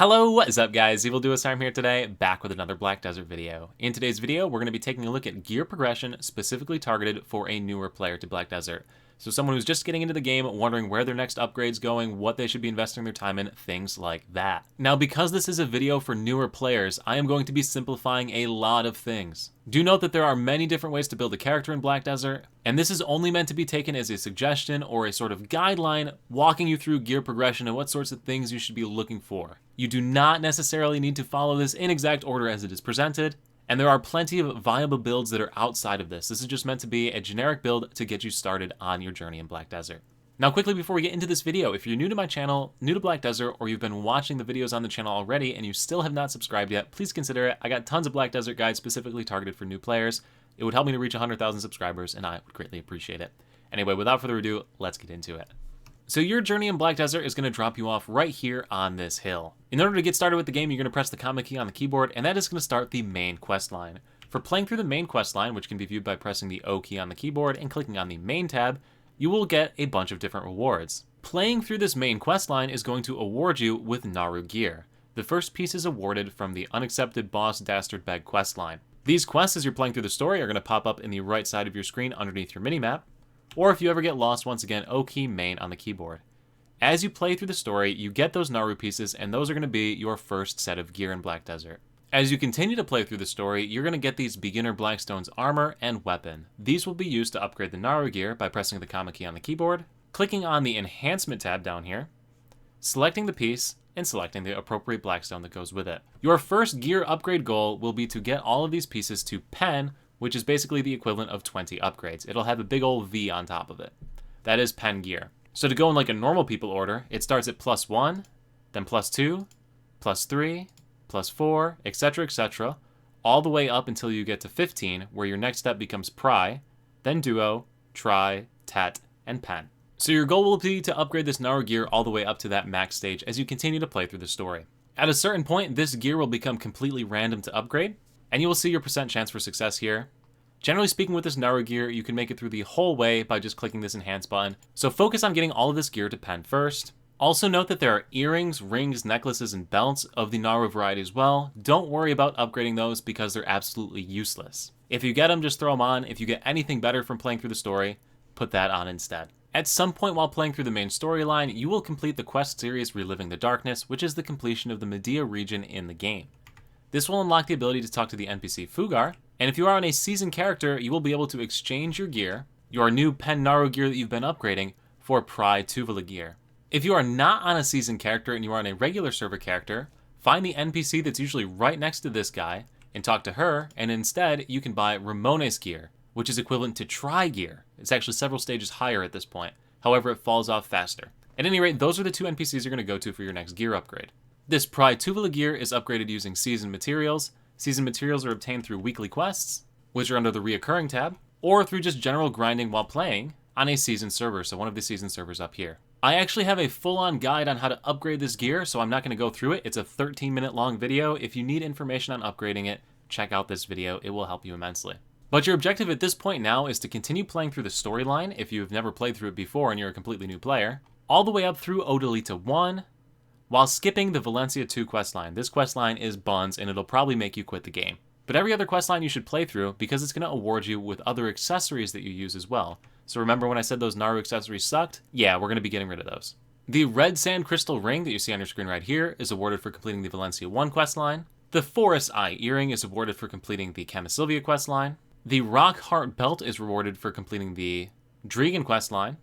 Hello, what is up guys? Evildoers Time here today, back with another Black Desert video. In today's video, we're going to be taking a look at gear progression specifically targeted for a newer player to Black Desert. So someone who's just getting into the game, wondering where their next upgrade's going, what they should be investing their time in, things like that. Now, because this is a video for newer players, I am going to be simplifying a lot of things. Do note that there are many different ways to build a character in Black Desert, and this is only meant to be taken as a suggestion or a sort of guideline walking you through gear progression and what sorts of things you should be looking for. You do not necessarily need to follow this in exact order as it is presented, and there are plenty of viable builds that are outside of this. This is just meant to be a generic build to get you started on your journey in Black Desert. Now quickly before we get into this video, if you're new to my channel, new to Black Desert, or you've been watching the videos on the channel already and you still have not subscribed yet, please consider it. I got tons of Black Desert guides specifically targeted for new players. It would help me to reach 100,000 subscribers and I would greatly appreciate it. Anyway, without further ado, let's get into it. So your journey in Black Desert is going to drop you off right here on this hill. In order to get started with the game, you're going to press the command key on the keyboard, and that is going to start the main quest line. For playing through the main quest line, which can be viewed by pressing the O key on the keyboard and clicking on the main tab, you will get a bunch of different rewards. Playing through this main quest line is going to award you with Naru gear. The first piece is awarded from the Unaccepted Boss Dastard Beg quest line. These quests, as you're playing through the story, are going to pop up in the right side of your screen underneath your minimap, or if you ever get lost, once again, O key main on the keyboard. As you play through the story, you get those Naru pieces, and those are going to be your first set of gear in Black Desert. As you continue to play through the story, you're going to get these Beginner Blackstone's armor and weapon. These will be used to upgrade the Naru gear by pressing the command key on the keyboard, clicking on the Enhancement tab down here, selecting the piece, and selecting the appropriate Blackstone that goes with it. Your first gear upgrade goal will be to get all of these pieces to Pen, which is basically the equivalent of 20 upgrades. It'll have a big old V on top of it. That is Pen gear. So to go in like a normal people order, it starts at +1, then +2, +3, +4, etc., all the way up until you get to 15, where your next step becomes Pry, then Duo, Tri, Tet, and Pen. So your goal will be to upgrade this Naru gear all the way up to that max stage as you continue to play through the story. At a certain point, this gear will become completely random to upgrade, and you will see your percent chance for success here. Generally speaking, with this Naru gear, you can make it through the whole way by just clicking this Enhance button, so focus on getting all of this gear to Pen first. Also note that there are earrings, rings, necklaces, and belts of the Naru variety as well. Don't worry about upgrading those because they're absolutely useless. If you get them, just throw them on. If you get anything better from playing through the story, put that on instead. At some point while playing through the main storyline, you will complete the quest series Reliving the Darkness, which is the completion of the Medea region in the game. This will unlock the ability to talk to the NPC Fugar, and if you are on a seasoned character, you will be able to exchange your gear, your new Pen Naru gear that you've been upgrading, for Pry Tuvala gear. If you are not on a seasoned character and you are on a regular server character, find the NPC that's usually right next to this guy and talk to her, and instead you can buy Ramone's gear, which is equivalent to Tri gear. It's actually several stages higher at this point, however it falls off faster. At any rate, those are the two NPCs you're going to go to for your next gear upgrade. This Pry Tuvala gear is upgraded using seasoned materials. Seasoned materials are obtained through weekly quests, which are under the reoccurring tab, or through just general grinding while playing on a seasoned server, so one of the seasoned servers up here. I actually have a full-on guide on how to upgrade this gear, so I'm not going to go through it. It's a 13-minute long video. If you need information on upgrading it, check out this video. It will help you immensely. But your objective at this point now is to continue playing through the storyline if you've never played through it before and you're a completely new player, all the way up through Odalita 1, while skipping the Valencia 2 questline. This questline is buns, and it'll probably make you quit the game. But every other questline you should play through because it's going to award you with other accessories that you use as well. So remember when I said those Naru accessories sucked? Yeah, we're going to be getting rid of those. The Red Sand Crystal Ring that you see on your screen right here is awarded for completing the Valencia 1 questline. The Forest Eye Earring is awarded for completing the Camisylvia questline. The Rock Heart Belt is rewarded for completing the Dregan questline.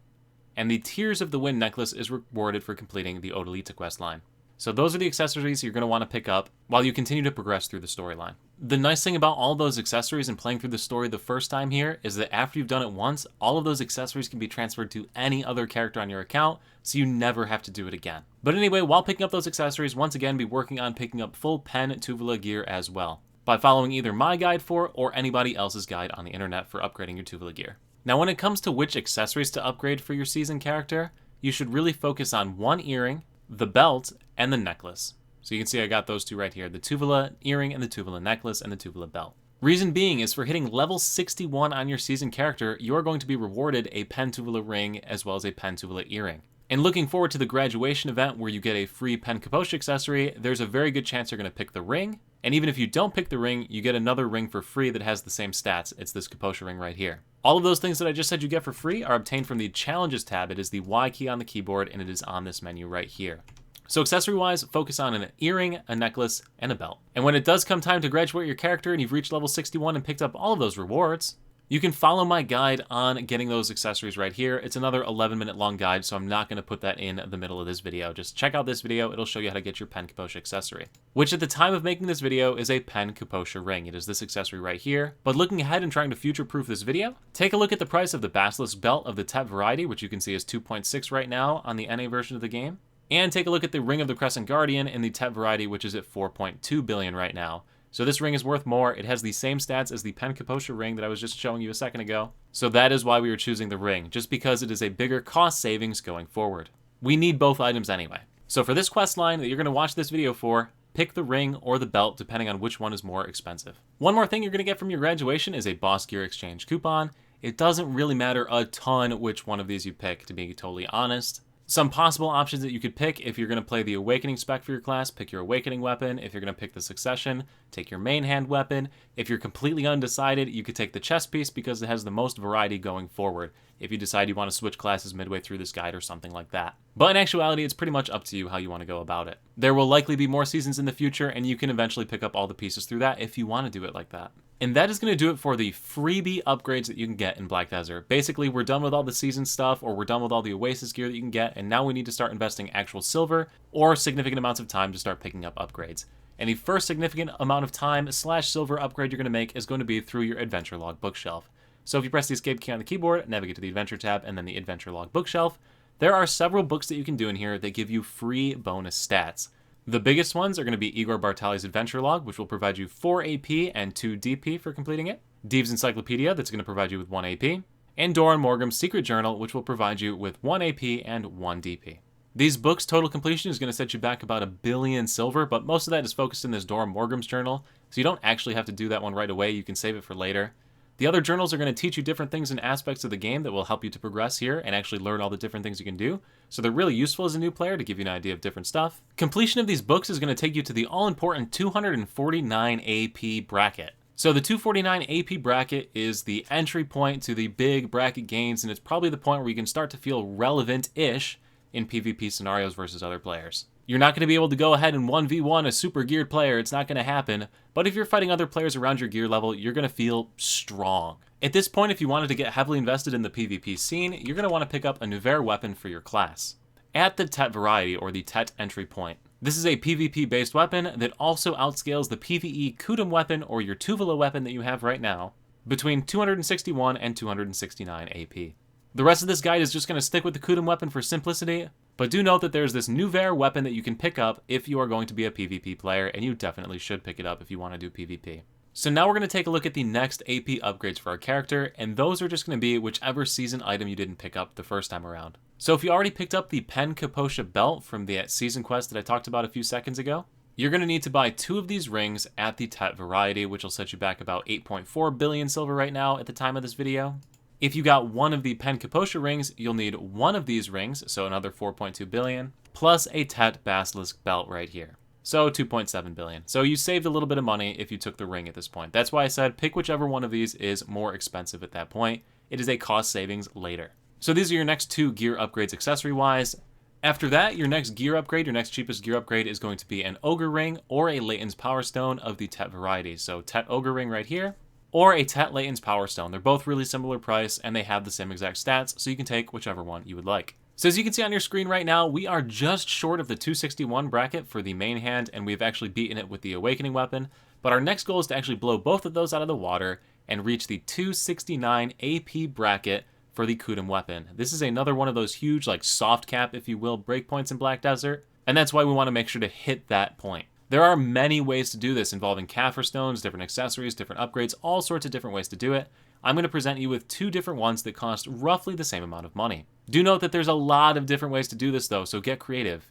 And the Tears of the Wind Necklace is rewarded for completing the Odalita questline. So those are the accessories you're going to want to pick up while you continue to progress through the storyline. The nice thing about all those accessories and playing through the story the first time here is that after you've done it once, all of those accessories can be transferred to any other character on your account, so you never have to do it again. But anyway, while picking up those accessories, once again, be working on picking up full Pen Tuvala gear as well, by following either my guide for or anybody else's guide on the internet for upgrading your Tuvala gear. Now when it comes to which accessories to upgrade for your seasoned character, you should really focus on one earring, the belt, and the necklace. So you can see I got those two right here, the Tuvala earring and the Tuvala necklace and the Tuvala belt. Reason being is for hitting level 61 on your seasoned character, you are going to be rewarded a Pen Tuvala ring as well as a Pen Tuvala earring. And looking forward to the graduation event where you get a free Pen Capoche accessory, there's a very good chance you're going to pick the ring. And even if you don't pick the ring, you get another ring for free that has the same stats. It's this Capoche ring right here. All of those things that I just said you get for free are obtained from the Challenges tab. It is the Y key on the keyboard, and it is on this menu right here. So accessory-wise, focus on an earring, a necklace, and a belt. And when it does come time to graduate your character and you've reached level 61 and picked up all of those rewards, you can follow my guide on getting those accessories right here. It's another 11-minute long guide, so I'm not going to put that in the middle of this video. Just check out this video. It'll show you how to get your Pen Capoche accessory, which at the time of making this video is a Pen Capoche ring. It is this accessory right here. But looking ahead and trying to future-proof this video, take a look at the price of the Basilisk belt of the Tet variety, which you can see is 2.6 right now on the NA version of the game. And take a look at the Ring of the Crescent Guardian in the Tet variety, which is at 4.2 billion right now. So this ring is worth more. It has the same stats as the Pen Capoche ring that I was just showing you a second ago. So that is why we were choosing the ring, just because it is a bigger cost savings going forward. We need both items anyway. So for this quest line that you're going to watch this video for, pick the ring or the belt depending on which one is more expensive. One more thing you're going to get from your graduation is a Boss Gear Exchange coupon. It doesn't really matter a ton which one of these you pick, to be totally honest. Some possible options that you could pick: if you're going to play the Awakening spec for your class, pick your Awakening weapon. If you're going to pick the Succession, take your main hand weapon. If you're completely undecided, you could take the chest piece because it has the most variety going forward, if you decide you want to switch classes midway through this guide or something like that. But in actuality, it's pretty much up to you how you want to go about it. There will likely be more seasons in the future, and you can eventually pick up all the pieces through that if you want to do it like that. And that is going to do it for the freebie upgrades that you can get in Black Desert. Basically, we're done with all the season stuff, or we're done with all the Oasis gear that you can get, and now we need to start investing actual silver or significant amounts of time to start picking up upgrades. And the first significant amount of time / silver upgrade you're going to make is going to be through your Adventure Log bookshelf. So if you press the Escape key on the keyboard, navigate to the Adventure tab, and then the Adventure Log bookshelf, there are several books that you can do in here that give you free bonus stats. The biggest ones are going to be Igor Bartali's Adventure Log, which will provide you 4 AP and 2 DP for completing it. Deve's Encyclopedia, that's going to provide you with 1 AP. And Doran Morgum's Secret Journal, which will provide you with 1 AP and 1 DP. These books' total completion is going to set you back about 1 billion silver, but most of that is focused in this Doran Morgum's journal, so you don't actually have to do that one right away. You can save it for later. The other journals are going to teach you different things and aspects of the game that will help you to progress here and actually learn all the different things you can do. So they're really useful as a new player to give you an idea of different stuff. Completion of these books is going to take you to the all-important 249 AP bracket. So the 249 AP bracket is the entry point to the big bracket gains, and it's probably the point where you can start to feel relevant-ish in PvP scenarios versus other players. You're not going to be able to go ahead and 1v1 a super geared player. It's not going to happen. But if you're fighting other players around your gear level, you're going to feel strong. At this point, if you wanted to get heavily invested in the PvP scene, you're going to want to pick up a Nouvere weapon for your class at the Tet variety, or the Tet entry point. This is a PvP-based weapon that also outscales the PvE Kudum weapon, or your Tuvala weapon that you have right now, between 261 and 269 AP. The rest of this guide is just going to stick with the Kudum weapon for simplicity, but do note that there's this Nouvere weapon that you can pick up if you are going to be a PvP player, and you definitely should pick it up if you want to do PvP. So now we're going to take a look at the next AP upgrades for our character, and those are just going to be whichever season item you didn't pick up the first time around. So if you already picked up the Pen Capoche belt from the season quest that I talked about a few seconds ago, you're going to need to buy 2 of these rings at the Tet variety, which will set you back about 8.4 billion silver right now at the time of this video. If you got 1 of the Pen Capoche rings, you'll need 1 of these rings, so another 4.2 billion, plus a Tet Basilisk belt right here. So 2.7 billion. So you saved a little bit of money if you took the ring at this point. That's why I said pick whichever one of these is more expensive at that point. It is a cost savings later. So these are your next 2 gear upgrades accessory-wise. After that, your next gear upgrade, your next cheapest gear upgrade is going to be an Ogre Ring or a Layton's Power Stone of the Tet variety. So Tet Ogre Ring right here, or a Tet Layton's Power Stone. They're both really similar price, and they have the same exact stats, so you can take whichever one you would like. So as you can see on your screen right now, we are just short of the 261 bracket for the main hand, and we've actually beaten it with the Awakening weapon. But our next goal is to actually blow both of those out of the water and reach the 269 AP bracket for the Kudum weapon. This is another one of those huge, like, soft cap, if you will, breakpoints in Black Desert, and that's why we want to make sure to hit that point. There are many ways to do this, involving Kaffir stones, different accessories, different upgrades, all sorts of different ways to do it. I'm going to present you with 2 different ones that cost roughly the same amount of money. Do note that there's a lot of different ways to do this though, so get creative.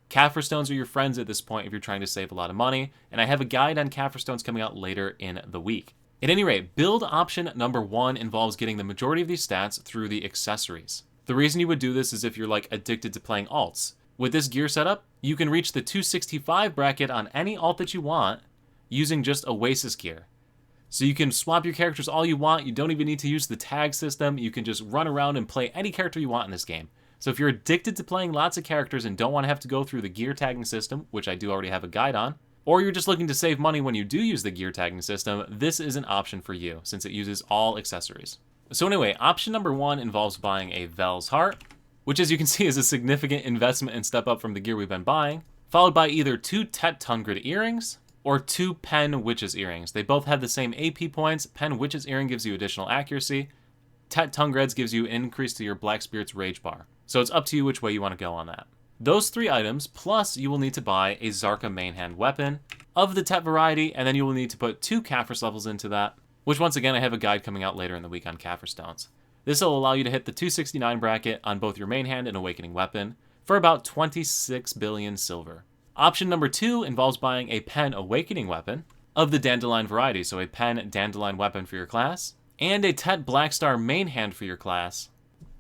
Kaffir stones are your friends at this point if you're trying to save a lot of money, and I have a guide on Kaffir stones coming out later in the week. At any rate, build option number 1 involves getting the majority of these stats through the accessories. The reason you would do this is if you're like addicted to playing alts. With this gear setup, you can reach the 265 bracket on any alt that you want using just Oasis gear. So you can swap your characters all you want. You don't even need to use the tag system. You can just run around and play any character you want in this game. So if you're addicted to playing lots of characters and don't want to have to go through the gear tagging system, which I do already have a guide on, or you're just looking to save money when you do use the gear tagging system, this is an option for you since it uses all accessories. So anyway, option number 1 involves buying a Vel's Heart, which as you can see is a significant investment and step up from the gear we've been buying, followed by either 2 Tet Tungrid earrings or 2 Pen Witch's earrings. They both have the same AP points. Pen Witch's earring gives you additional accuracy. Tet Tungred's gives you an increase to your Black Spirit's rage bar. So it's up to you which way you want to go on that. Those 3 items, plus you will need to buy a Zarka main hand weapon of the Tet variety, and then you will need to put 2 Kaffir levels into that, which once again I have a guide coming out later in the week on Kaffir stones. This will allow you to hit the 269 bracket on both your main hand and awakening weapon for about 26 billion silver. Option number 2 involves buying a Pen awakening weapon of the Dandelion variety, so a Pen Dandelion weapon for your class, and a Tet Blackstar main hand for your class.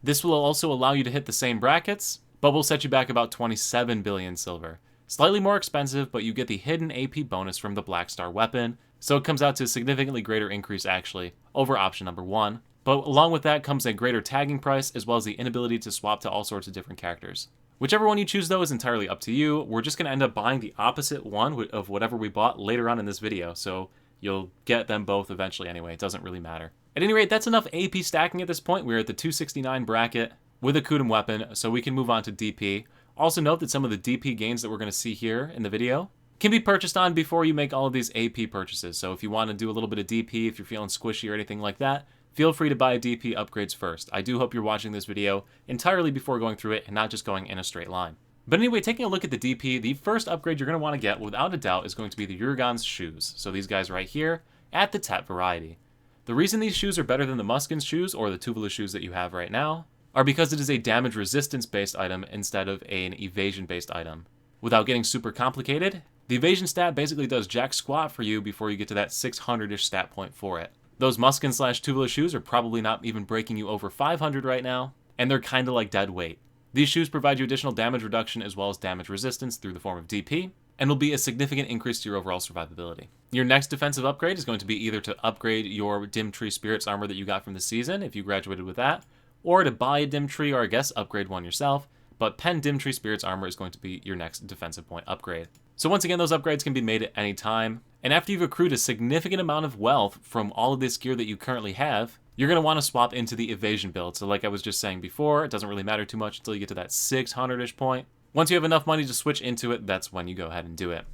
This will also allow you to hit the same brackets, but will set you back about 27 billion silver. Slightly more expensive, but you get the hidden AP bonus from the Blackstar weapon, so it comes out to a significantly greater increase actually over option number 1. But along with that comes a greater tagging price as well as the inability to swap to all sorts of different characters. Whichever one you choose though is entirely up to you. We're just going to end up buying the opposite one of whatever we bought later on in this video, so you'll get them both eventually anyway. It doesn't really matter. At any rate, that's enough AP stacking at this point. We're at the 269 bracket with a Kudum weapon, so we can move on to DP. Also note that some of the DP gains that we're going to see here in the video can be purchased on before you make all of these AP purchases. So if you want to do a little bit of DP, if you're feeling squishy or anything like that, feel free to buy DP upgrades first. I do hope you're watching this video entirely before going through it and not just going in a straight line. But anyway, taking a look at the DP, the first upgrade you're going to want to get, without a doubt, is going to be the Urugan's shoes. So these guys right here at the Tet variety. The reason these shoes are better than the Muskin's shoes or the Tuvalu shoes that you have right now are because it is a damage resistance based item instead of an evasion based item. Without getting super complicated, the evasion stat basically does jack squat for you before you get to that 600-ish stat point for it. Those Muskin / Tuvalu shoes are probably not even breaking you over 500 right now, and they're kinda like dead weight. These shoes provide you additional damage reduction as well as damage resistance through the form of DP, and will be a significant increase to your overall survivability. Your next defensive upgrade is going to be either to upgrade your Dim Tree Spirits armor that you got from the season, if you graduated with that, or to buy a Dim Tree, or I guess upgrade one yourself, but Pen Dim Tree Spirits armor is going to be your next defensive point upgrade. So once again, those upgrades can be made at any time, and after you've accrued a significant amount of wealth from all of this gear that you currently have, you're going to want to swap into the evasion build. So like I was just saying before, it doesn't really matter too much until you get to that 600-ish point. Once you have enough money to switch into it, that's when you go ahead and do it.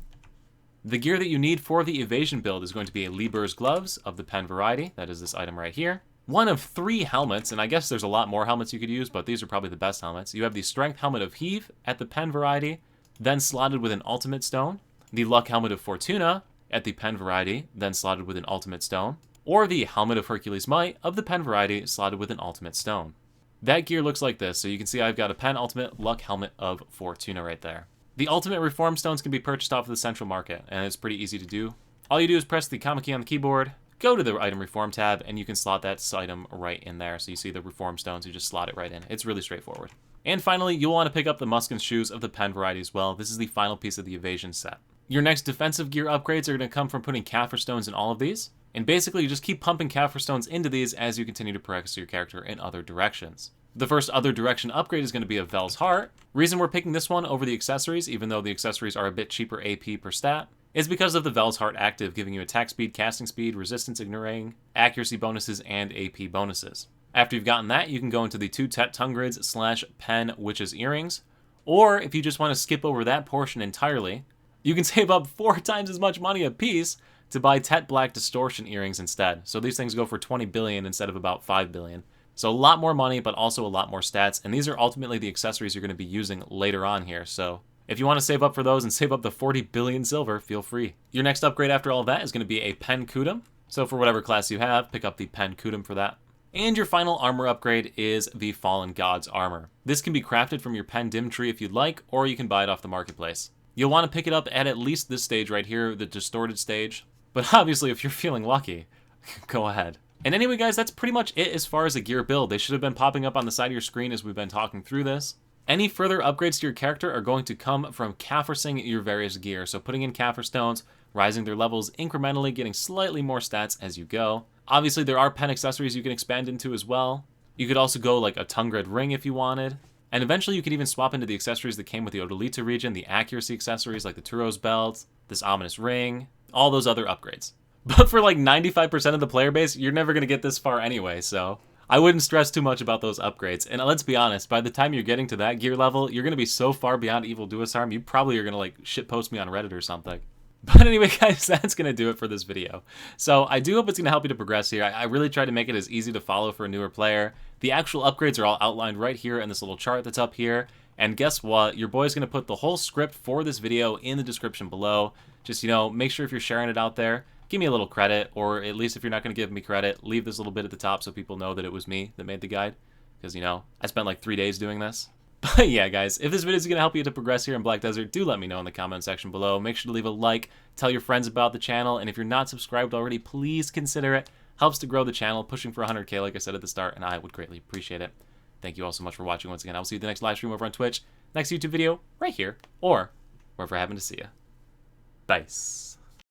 The gear that you need for the evasion build is going to be a Lieber's gloves of the Pen variety. That is this item right here. One of 3 helmets, and I guess there's a lot more helmets you could use, but these are probably the best helmets. You have the Strength Helmet of Heave at the Pen variety, then slotted with an Ultimate Stone. The Luck Helmet of Fortuna at the Pen variety, then slotted with an Ultimate Stone. Or the Helmet of Hercules Might of the Pen variety, slotted with an Ultimate Stone. That gear looks like this, so you can see I've got a Pen Ultimate Luck Helmet of Fortuna right there. The Ultimate Reform Stones can be purchased off of the Central Market, and it's pretty easy to do. All you do is press the comma key on the keyboard, go to the Item Reform tab, and you can slot that item right in there. So you see the Reform Stones, you just slot it right in. It's really straightforward. And finally, you'll want to pick up the Muskin shoes of the Pen variety as well. This is the final piece of the evasion set. Your next defensive gear upgrades are going to come from putting Kaffir stones in all of these. And basically, you just keep pumping Kaffir stones into these as you continue to progress your character in other directions. The first other direction upgrade is going to be a Vel's Heart. Reason we're picking this one over the accessories, even though the accessories are a bit cheaper AP per stat, is because of the Vel's Heart active, giving you attack speed, casting speed, resistance ignoring, accuracy bonuses, and AP bonuses. After you've gotten that, you can go into the 2 Tet Tungrids / Pen Witch's earrings, or if you just want to skip over that portion entirely, you can save up 4 times as much money a piece to buy Tet Black Distortion earrings instead. So these things go for 20 billion instead of about 5 billion. So a lot more money, but also a lot more stats, and these are ultimately the accessories you're going to be using later on here, so if you want to save up for those and save up the 40 billion silver, feel free. Your next upgrade after all that is going to be a Pen Kudum. So for whatever class you have, pick up the Pen Kudum for that. And your final armor upgrade is the Fallen God's armor. This can be crafted from your Pen Dim Tree if you'd like, or you can buy it off the marketplace. You'll want to pick it up at least this stage right here, the distorted stage. But obviously, if you're feeling lucky, go ahead. And anyway, guys, that's pretty much it as far as a gear build. They should have been popping up on the side of your screen as we've been talking through this. Any further upgrades to your character are going to come from Caffrasing your various gear. So putting in Caffra stones, rising their levels incrementally, getting slightly more stats as you go. Obviously, there are pen accessories you can expand into as well. You could also go like a Ogre Ring if you wanted. And eventually you could even swap into the accessories that came with the Odolita region, the accuracy accessories like the Turo's belt, this ominous ring, all those other upgrades. But for like 95% of the player base, you're never going to get this far anyway, so I wouldn't stress too much about those upgrades. And let's be honest, by the time you're getting to that gear level, you're going to be so far beyond Evil Duisarm, you probably are going to like shitpost me on Reddit or something. But anyway, guys, that's going to do it for this video. So I do hope it's going to help you to progress here. I really tried to make it as easy to follow for a newer player. The actual upgrades are all outlined right here in this little chart that's up here. And guess what? Your boy's going to put the whole script for this video in the description below. Just, make sure if you're sharing it out there, give me a little credit, or at least if you're not going to give me credit, leave this little bit at the top so people know that it was me that made the guide. Because, I spent like 3 days doing this. But yeah, guys, if this video is going to help you to progress here in Black Desert, do let me know in the comment section below. Make sure to leave a like, tell your friends about the channel, and if you're not subscribed already, please consider it. Helps to grow the channel, pushing for 100K like I said at the start, and I would greatly appreciate it. Thank you all so much for watching once again. I'll see you at the next live stream over on Twitch, next YouTube video right here, or wherever I happen to see you. Bye.